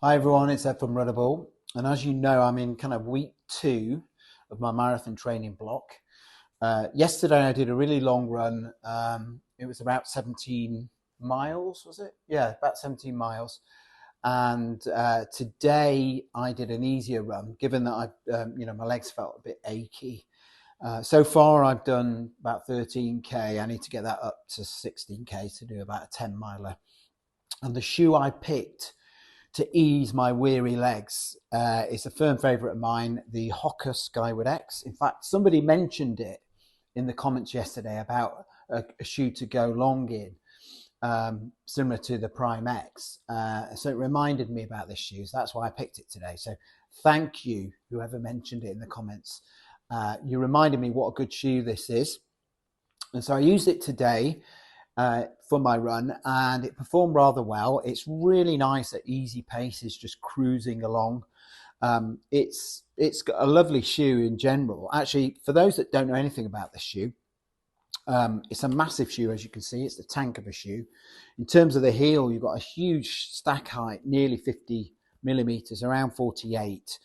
Hi everyone, it's Ed from Runnable, and as you know, I'm in kind of week 2 of my marathon training block. Yesterday I did a really long run. It was about 17 miles, was it? Yeah, about 17 miles. And today I did an easier run, given that my legs felt a bit achy. So far I've done about 13k. I need to get that up to 16k to do about a 10 miler. And the shoe I picked to ease my weary legs. It's a firm favourite of mine, the Hoka Skward X. In fact, somebody mentioned it in the comments yesterday about a shoe to go long in, similar to the Prime X. So it reminded me about this shoe. So that's why I picked it today. So thank you, whoever mentioned it in the comments. You reminded me what a good shoe this is. And so I used it today for my run, and it performed rather well. It's really nice at easy paces, just cruising along. It's got a lovely shoe in general. Actually, for those that don't know anything about this shoe, it's a massive shoe, as you can see. It's the tank of a shoe. In terms of the heel, you've got a huge stack height, nearly 50 millimeters, around 48.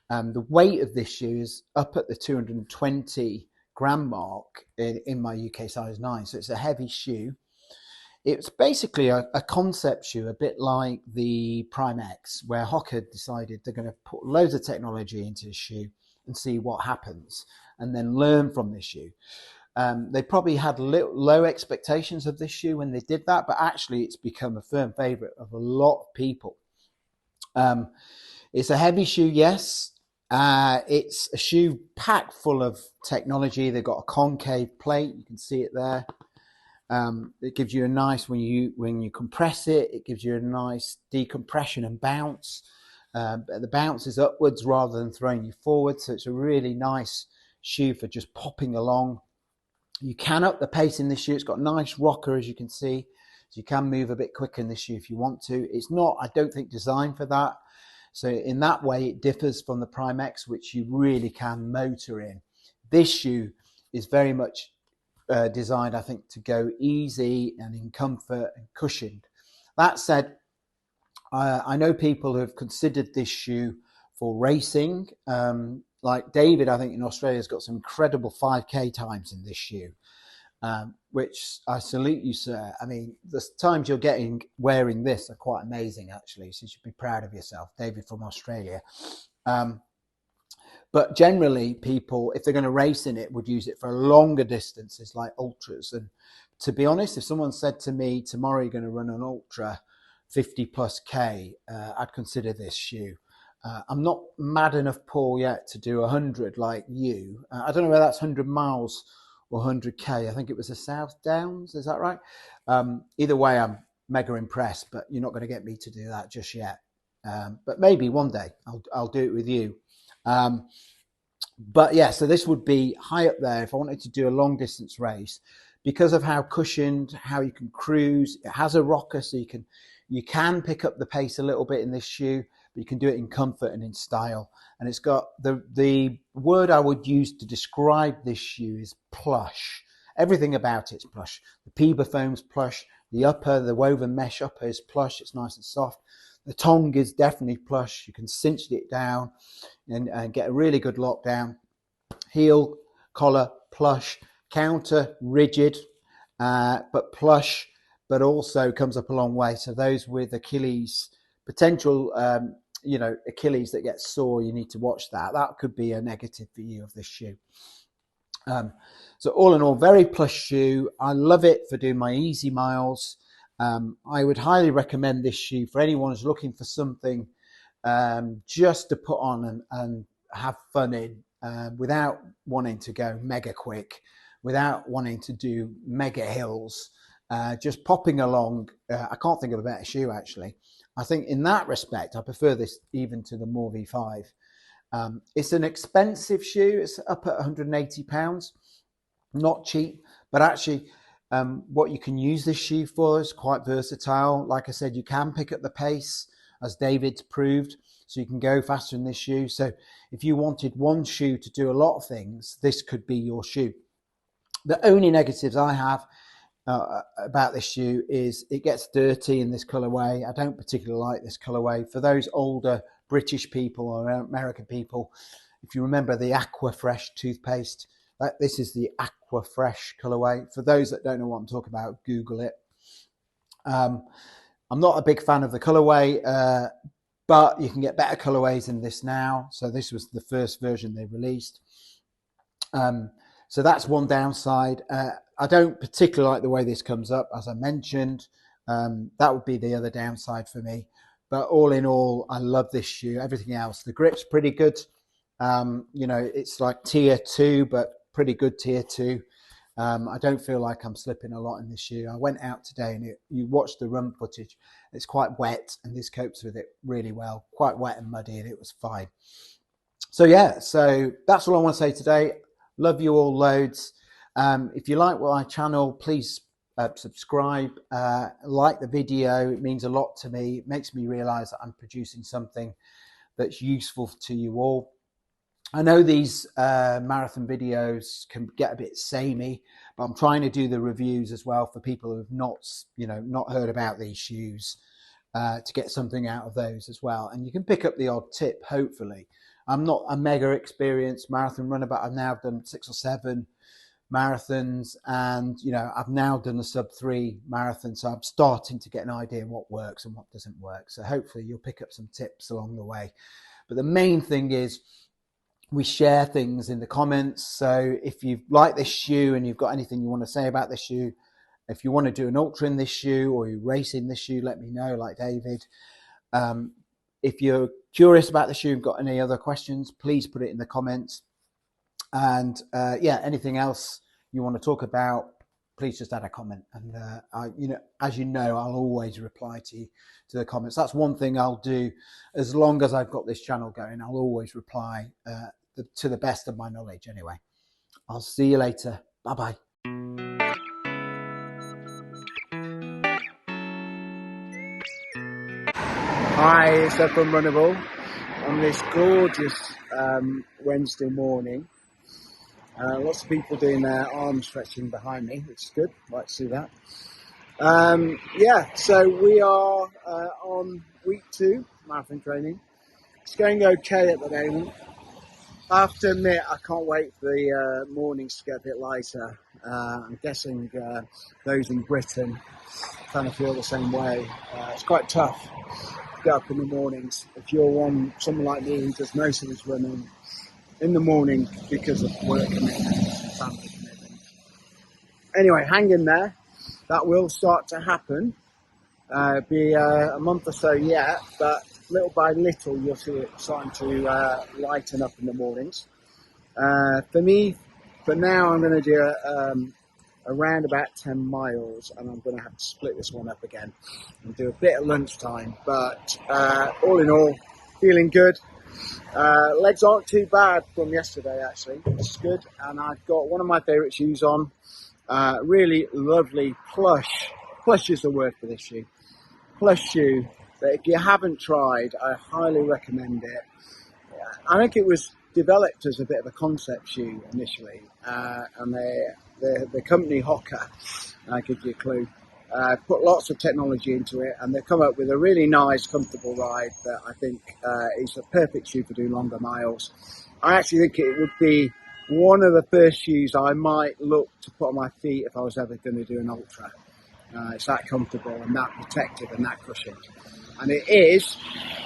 The weight of this shoe is up at the 220 gram mark in my UK size 9, so it's a heavy shoe. It's basically a concept shoe, a bit like the Prime X, where Hoka decided they're going to put loads of technology into the shoe and see what happens, and then learn from this shoe. They probably had low expectations of this shoe when they did that, but actually it's become a firm favorite of a lot of people. It's a heavy shoe, yes. It's a shoe packed full of technology. They've got a concave plate. You can see it there. It gives you a nice, when you compress it, it gives you a nice decompression and bounce. The bounce is upwards rather than throwing you forward. So it's a really nice shoe for just popping along. You can up the pace in this shoe. It's got a nice rocker, as you can see. So you can move a bit quicker in this shoe if you want to. It's not, I don't think, designed for that. So in that way, it differs from the Prime X, which you really can motor in. This shoe is very much designed, I think, to go easy and in comfort and cushioned. That said, I know people who have considered this shoe for racing. Like David, I think in Australia, has got some incredible 5K times in this shoe, which I salute you, sir. I mean, the times you're getting wearing this are quite amazing, actually. So you should be proud of yourself, David from Australia. But generally, people, if they're going to race in it, would use it for longer distances like ultras. And to be honest, if someone said to me, tomorrow you're going to run an ultra 50 plus K, I'd consider this shoe. I'm not mad enough, Paul, yet to do 100 like you. I don't know whether that's 100 miles or 100K. I think it was the South Downs. Is that right? Either way, I'm mega impressed, but you're not going to get me to do that just yet. But maybe one day I'll do it with you. But yeah, so this would be high up there if I wanted to do a long distance race, because of how cushioned, how you can cruise. It has a rocker, so you can pick up the pace a little bit in this shoe, but you can do it in comfort and in style. And it's got the word I would use to describe this shoe is plush. Everything about it's plush. The Piba foam's plush. The woven mesh upper is plush. It's nice and soft. The tongue is definitely plush. You can cinch it down and get a really good lockdown. Heel, collar, plush. Counter, rigid, but plush, but also comes up a long way. So those with Achilles, potential, Achilles that gets sore, you need to watch that. That could be a negative for you of this shoe. So all in all, very plush shoe. I love it for doing my easy miles. I would highly recommend this shoe for anyone who's looking for something just to put on and have fun in, without wanting to go mega quick, without wanting to do mega hills, just popping along. I can't think of a better shoe, actually. I think in that respect, I prefer this even to the More V5. It's an expensive shoe. It's up at £180, not cheap, but actually what you can use this shoe for is quite versatile. Like I said, you can pick up the pace, as David's proved, so you can go faster in this shoe. So if you wanted one shoe to do a lot of things, this could be your shoe. The only negatives I have about this shoe is it gets dirty in this colorway. I don't particularly like this colorway. For those older British people or American people, if you remember the Aqua Fresh toothpaste, this is the Aqua Fresh colorway. For those that don't know what I'm talking about, Google it. I'm not a big fan of the colorway, but you can get better colorways than this now. So this was the first version they released. So that's one downside. I don't particularly like the way this comes up, as I mentioned. That would be the other downside for me. But all in all, I love this shoe. Everything else, the grip's pretty good. You know, it's like tier 2, but pretty good tier 2. I don't feel like I'm slipping a lot in this shoe. I went out today and you watched the run footage. It's quite wet and this copes with it really well. Quite wet and muddy, and it was fine. So yeah, so that's all I want to say today. Love you all loads. If you like my channel, please subscribe, like the video. It means a lot to me. It makes me realize that I'm producing something that's useful to you all. I know these marathon videos can get a bit samey, but I'm trying to do the reviews as well for people who have not heard about these shoes, to get something out of those as well. And you can pick up the odd tip, hopefully. I'm not a mega experienced marathon runner, but I've now done 6 or 7 marathons, and I've now done a sub-3 marathon, so I'm starting to get an idea of what works and what doesn't work. So hopefully you'll pick up some tips along the way. But the main thing is we share things in the comments. So if you like this shoe and you've got anything you want to say about this shoe, if you want to do an ultra in this shoe or you race in this shoe, let me know, like David. If you're curious about the shoe and got any other questions, please put it in the comments. And yeah, anything else you want to talk about, please just add a comment. And as you know, I'll always reply to the comments. That's one thing I'll do as long as I've got this channel going. I'll always reply to the best of my knowledge. Anyway, I'll see you later. Bye bye. Hi, it's Ed from Runnable on this gorgeous Wednesday morning. Lots of people doing their arm stretching behind me, which is good. Like to see that. Yeah, so we are on week 2 marathon training. It's going okay at the moment. I have to admit, I can't wait for the mornings to get a bit lighter. I'm guessing those in Britain kind of feel the same way. It's quite tough to get up in the mornings. If you're someone like me who does most of his running in the morning because of work commitments and family commitments. Anyway, hang in there. That will start to happen. Be a month or so yet, but little by little you'll see it starting to lighten up in the mornings. For me, for now, I'm going to do around about 10 miles, and I'm going to have to split this one up again and do a bit at lunchtime. But all in all, feeling good. Legs aren't too bad from yesterday, actually, which is good. And I've got one of my favourite shoes on, really lovely plush is the word for this shoe, plush shoe that if you haven't tried, I highly recommend it. I think it was developed as a bit of a concept shoe initially, and the company Hoka, I'll give you a clue, put lots of technology into it, and they've come up with a really nice, comfortable ride that I think is a perfect shoe for doing longer miles. I actually think it would be one of the first shoes I might look to put on my feet if I was ever going to do an ultra. It's that comfortable and that protective and that cushioned. And it is,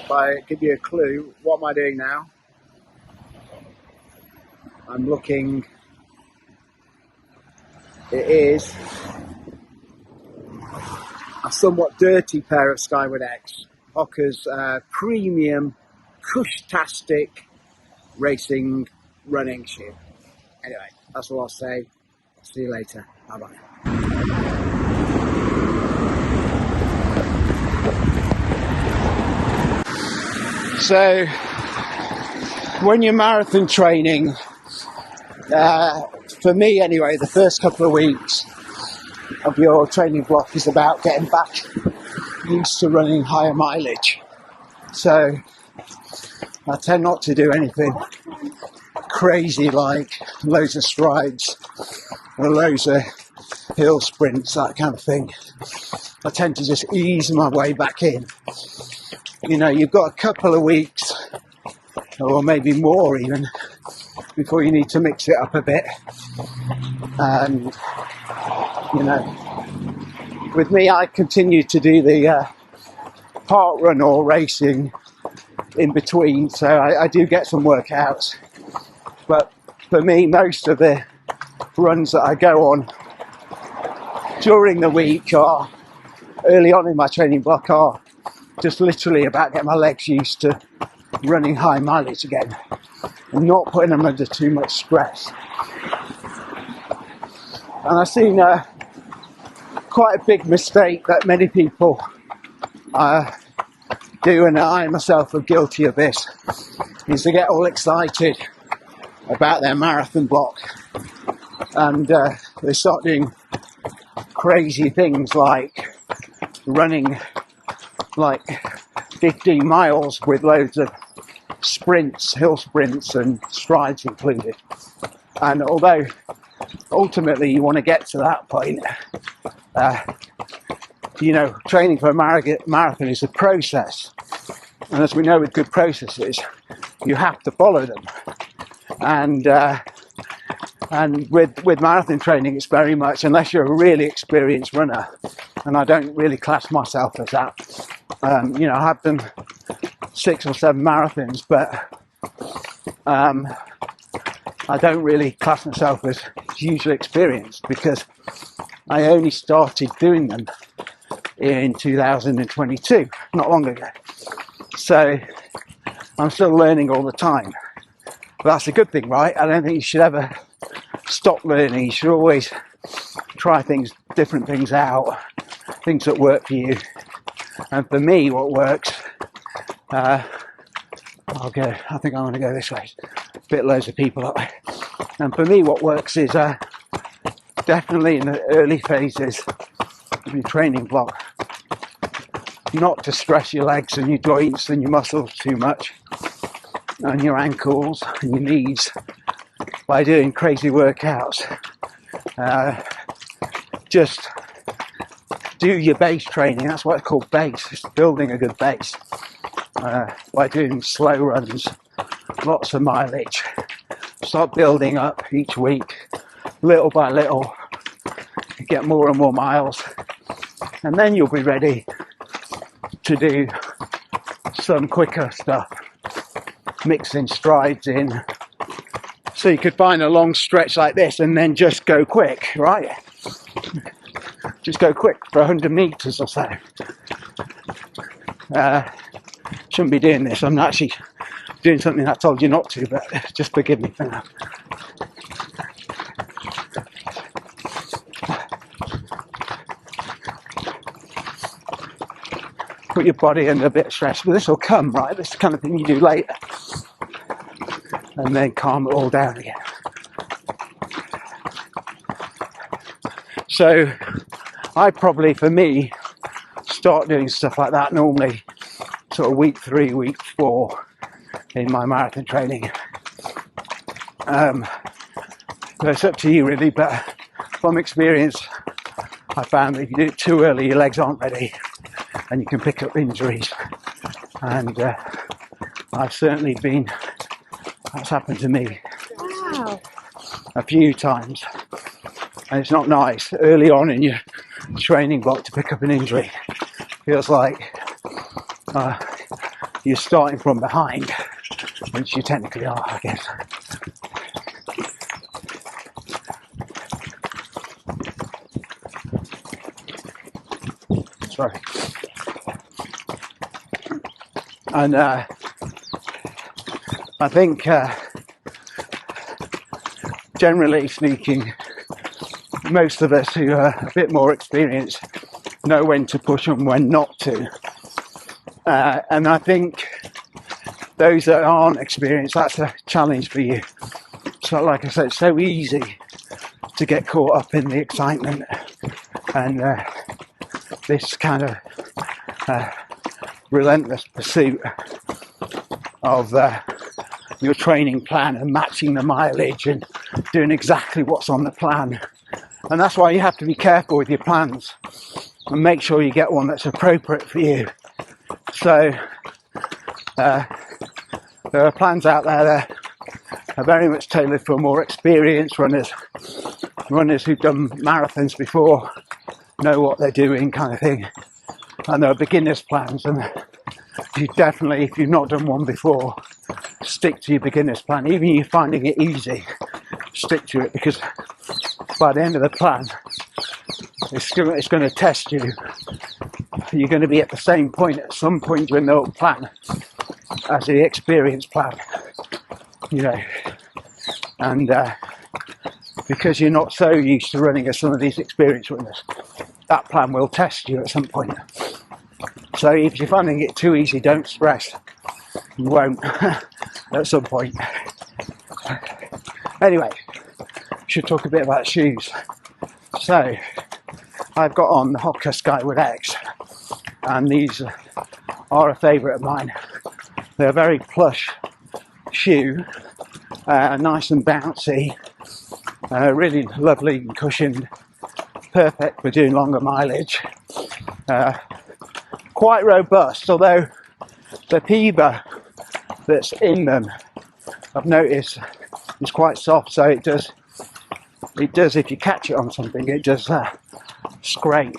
if I give you a clue, what am I doing now? I'm looking, it is a somewhat dirty pair of Skward X, Hoka's premium, cush-tastic racing running shoe. Anyway, that's all I'll say. See you later. Bye-bye. So, when you're marathon training, for me anyway, the first couple of weeks of your training block is about getting back used to running higher mileage. So, I tend not to do anything crazy like loads of strides or loads of uphill sprints, that kind of thing, I tend to just ease my way back in. You know, you've got a couple of weeks, or maybe more even, before you need to mix it up a bit. And, you know, with me, I continue to do the park run or racing in between, so I do get some workouts. But for me, most of the runs that I go on during the week or early on in my training block are just literally about getting my legs used to running high mileage again and not putting them under too much stress. And I've seen quite a big mistake that many people do, and I myself am guilty of this, is to get all excited about their marathon block and they start doing crazy things like running like 15 miles with loads of sprints, hill sprints and strides included. And although ultimately you want to get to that point, you know, training for a marathon is a process, and as we know with good processes, you have to follow them. And with marathon training, it's very much, unless you're a really experienced runner, and I don't really class myself as that. You know, I have done 6 or 7 marathons, but I don't really class myself as hugely experienced because I only started doing them in 2022, not long ago. So I'm still learning all the time. But that's a good thing, right? I don't think you should ever stop learning. You should always try different things out, things that work for you. And for me, what works, I think I'm going to go this way. Bit loads of people that way. And for me, what works is definitely in the early phases of your training block, not to stress your legs and your joints and your muscles too much, and your ankles and your knees by doing crazy workouts. Just do your base training. That's what it's called, base. It's building a good base by doing slow runs, lots of mileage. Start building up each week, little by little. You get more and more miles, and then you'll be ready to do some quicker stuff, mixing strides in. So you could find a long stretch like this and then just go quick, right? Just go quick for 100 meters or so. Shouldn't be doing this. I'm actually doing something I told you not to, but just forgive me for now. Put your body under a bit of stress, but this will come, right? This is the kind of thing you do later. And then calm it all down again. So I probably, for me, start doing stuff like that normally sort of week 3, week 4 in my marathon training. So it's up to you really, but from experience, I found that if you do it too early, your legs aren't ready and you can pick up injuries. And I've certainly that's happened to me a few times. And it's not nice early on in your training block to pick up an injury. Feels like you're starting from behind, which you technically are, I guess. Sorry. And I think, generally speaking, most of us who are a bit more experienced know when to push and when not to. And I think those that aren't experienced, that's a challenge for you. So like I said, it's so easy to get caught up in the excitement and this kind of relentless pursuit of your training plan and matching the mileage and doing exactly what's on the plan And that's why you have to be careful with your plans and make sure you get one that's appropriate for you. So there are plans out there that are very much tailored for more experienced runners who've done marathons before, know what they're doing, kind of thing. And there are beginners plans, and you definitely, if you've not done one before, stick to your beginners plan. Even if you're finding it easy, stick to it, because by the end of the plan, it's going to test you. You're going to be at the same point at some point during the old plan as the experience plan, you know, and because you're not so used to running as some of these experienced runners, that plan will test you at some point. So if you're finding it too easy, don't stress. You won't at some point. Anyway, should talk a bit about shoes. So I've got on the Hoka Skward X, and these are a favourite of mine. They're a very plush shoe, nice and bouncy, really lovely and cushioned, perfect for doing longer mileage. Quite robust, although the PIBA that's in them, I've noticed, is quite soft, so it does, if you catch it on something, it does scrape,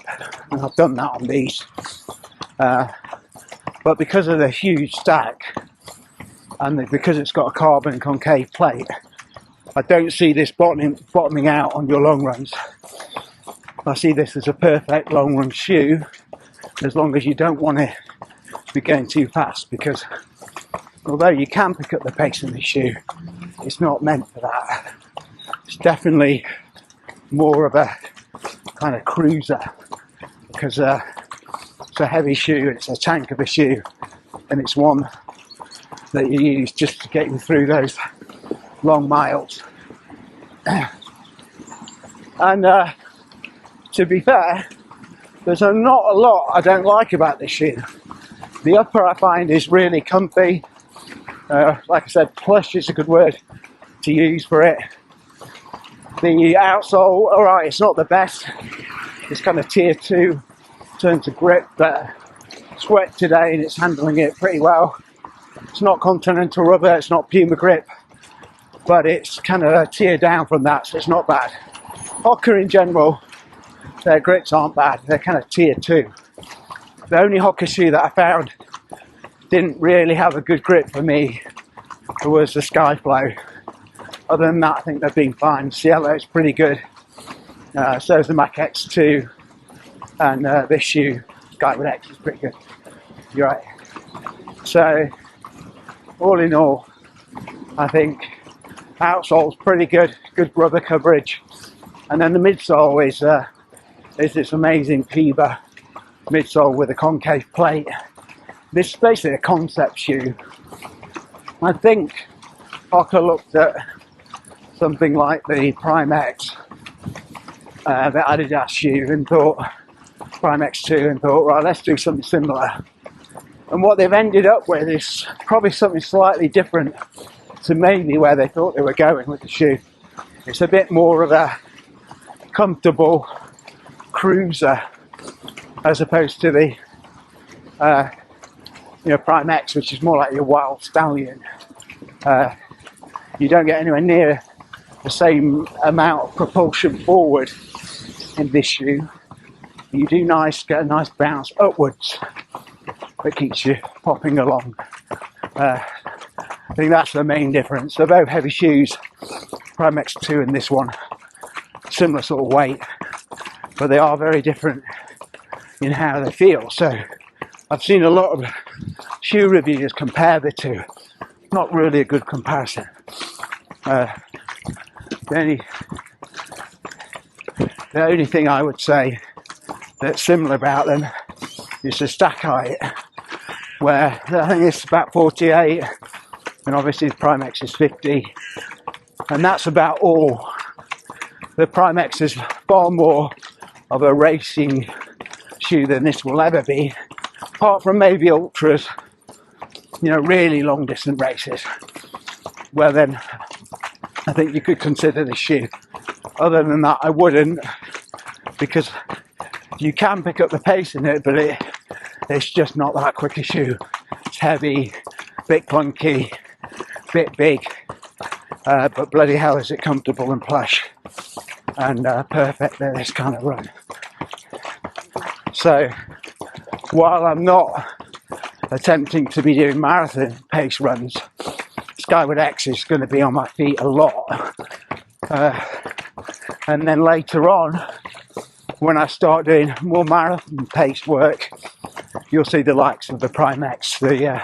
and I've done that on these. But because of the huge stack, and because it's got a carbon concave plate, I don't see this bottoming out on your long runs. I see this as a perfect long run shoe, as long as you don't want to be going too fast, because although you can pick up the pace in this shoe, it's not meant for that. It's definitely more of a kind of cruiser, because it's a heavy shoe, it's a tank of a shoe, and it's one that you use just to get you through those long miles. And to be fair, there's not a lot I don't like about this shoe. The upper I find is really comfy. Like I said, plush is a good word to use for it. The outsole, alright, it's not the best. It's kind of tier 2 turn to grip, but it's wet today and it's handling it pretty well. It's not Continental rubber, it's not Puma grip, but it's kind of a tier down from that, so it's not bad. Hoka in general, their grips aren't bad, they're kind of tier 2. The only Hoka shoe that I found didn't really have a good grip for me was the Skyflow. Other than that, I think they've been fine. Cielo is pretty good, so is the Mach X2, and this shoe, Skward X, is pretty good. You're right. So, all in all, I think outsole's pretty good, good rubber coverage, and then the midsole is this amazing PIBA midsole with a concave plate. This is basically a concept shoe. I think Hoka looked at something like the Prime X, the Adidas shoe, and thought, Prime X2, and thought, right, let's do something similar. And what they've ended up with is probably something slightly different to maybe where they thought they were going with the shoe. It's a bit more of a comfortable cruiser as opposed to the Prime X, which is more like your wild stallion. You don't get anywhere near the same amount of propulsion forward in this shoe. You do get a nice bounce upwards that keeps you popping along. I think that's the main difference. They're both heavy shoes, Prime X2 and this one, similar sort of weight, but they are very different in how they feel. So I've seen a lot of shoe reviewers compare the two. Not really a good comparison. The only thing I would say that's similar about them is the stack height, where I think it's about 48, and obviously the Prime X is 50, and that's about all. The Prime X is far more of a racing shoe than this will ever be, apart from maybe ultras, really long distance races, where then I think you could consider this shoe Other than that, I wouldn't, because you can pick up the pace in it, but it's just not that quick a shoe. It's heavy, bit clunky, bit big, but bloody hell is it comfortable and plush, and perfect for this kind of run. So while I'm not attempting to be doing marathon pace runs, Skward X is going to be on my feet a lot. And then later on, when I start doing more marathon pace work, you'll see the likes of the Prime X, the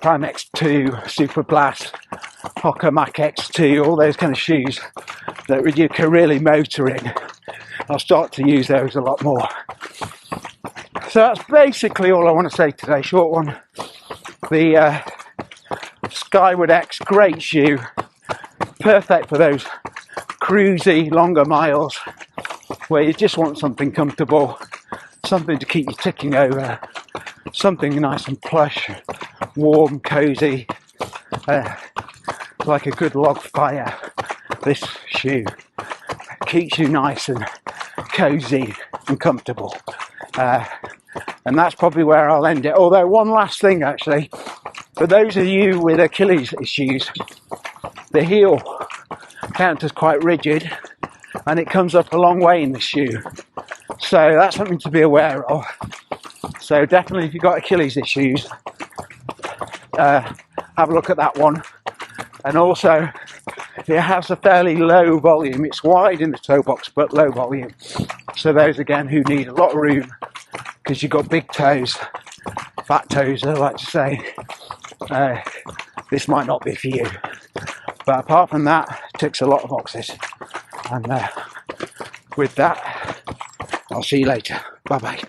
Prime X2, Super Blast, Hoka X2, all those kind of shoes that you can really motor in. I'll start to use those a lot more. So that's basically all I want to say today, short one. The Skward X, great shoe, perfect for those cruisy, longer miles where you just want something comfortable, something to keep you ticking over, something nice and plush, warm, cozy, like a good log fire. This shoe keeps you nice and cozy and comfortable, and that's probably where I'll end it. Although one last thing actually, for those of you with Achilles issues, the heel counts as quite rigid and it comes up a long way in the shoe, so that's something to be aware of. So definitely, if you've got Achilles issues, have a look at that one. And also, it has a fairly low volume. It's wide in the toe box, but low volume. So those again who need a lot of room, because you've got big toes, fat toes, I like to say, this might not be for you. But apart from that, it ticks a lot of boxes. And with that, I'll see you later. Bye bye.